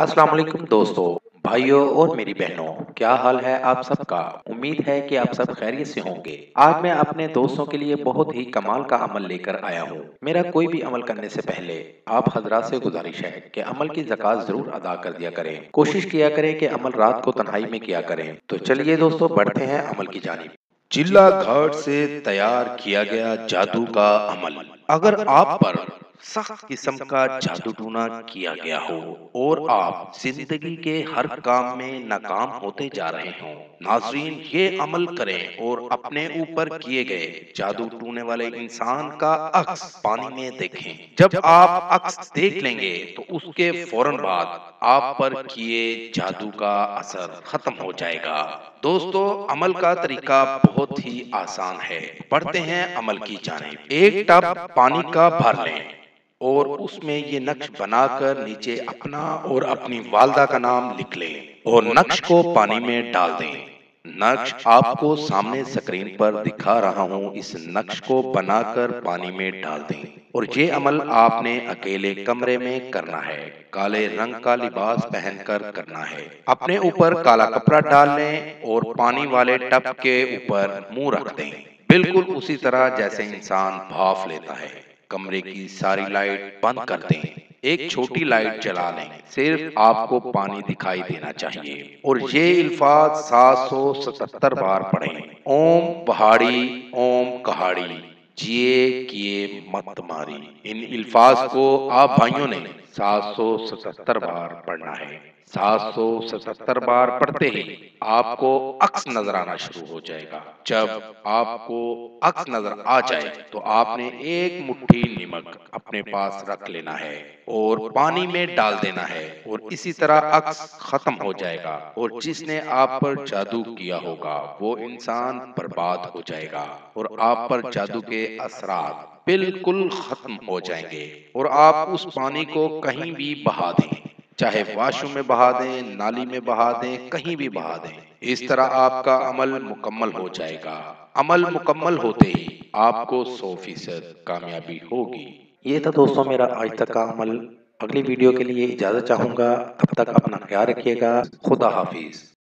अस्सलाम वालेकुम दोस्तों, भाइयों और मेरी बहनों, क्या हाल है आप सबका। उम्मीद है कि आप सब खैरियत से होंगे। आज मैं अपने दोस्तों के लिए बहुत ही कमाल का अमल लेकर आया हूँ। मेरा कोई भी अमल करने से पहले आप हजरात से गुजारिश है कि अमल की ज़कात जरूर अदा कर दिया करें। कोशिश किया करें कि अमल रात को तन्हाई में किया करें। तो चलिए दोस्तों, बढ़ते हैं अमल की जानिब। चिल्ला घाट से तैयार किया गया जादू का अमल। अगर आप पर सख्त किस्म का जादू टूना किया गया हो और आप जिंदगी के हर काम में नाकाम होते जा रहे हों, नाजरीन ये अमल करें और अपने ऊपर किए गए जादू टूने वाले इंसान का अक्स पानी में देखें। जब आप अक्स देख लेंगे तो उसके फौरन बाद आप पर किए जादू का असर खत्म हो जाएगा। दोस्तों, अमल का तरीका बहुत ही आसान है। बढ़ते हैं अमल की जानिब। एक टब पानी का भर लें और उसमें ये नक्श बनाकर नीचे अपना और अपनी वालदा का नाम लिख लें और नक्श को पानी में डाल दें। नक्श आपको सामने स्क्रीन पर दिखा रहा हूँ। इस नक्श को बनाकर पानी में डाल दें और ये अमल आपने अकेले कमरे में करना है। काले रंग का लिबास पहनकर करना है। अपने ऊपर काला कपड़ा डाल लें और पानी वाले टब के ऊपर मुंह रख दें, बिल्कुल उसी तरह जैसे इंसान भाफ लेता है। कमरे की सारी लाइट बंद कर दें। एक छोटी लाइट जला लें। सिर्फ आपको पानी दिखाई देना चाहिए और ये अल्फाज 777 बार पढ़ें। ओम पहाड़ी, ओम कहाड़ी, जिए किए मत तुम्हारी। इन अल्फाज को आप भाइयों ने 777 बार पढ़ना है। 777 बार पढ़ते ही आपको अक्स नजर आना शुरू हो जाएगा। जब आपको अक्स नजर आ जाए तो आपने एक मुट्ठी नमक अपने पास रख लेना है और पानी में डाल देना है और इसी तरह अक्स खत्म हो जाएगा और जिसने आप पर जादू किया होगा वो इंसान बर्बाद हो जाएगा और आप पर जादू के असरात बिल्कुल खत्म हो जाएंगे और आप उस पानी को कहीं भी बहा दें, चाहे वॉशरूम में बहा दें, नाली में बहा दें, कहीं भी बहा दें। इस तरह आपका अमल मुकम्मल हो जाएगा। अमल मुकम्मल होते ही आपको 100% कामयाबी होगी। ये था दोस्तों मेरा आज तक का अमल। अगली वीडियो के लिए इजाजत चाहूंगा। तब तक अपना ख्याल रखिएगा। खुदा हाफिज।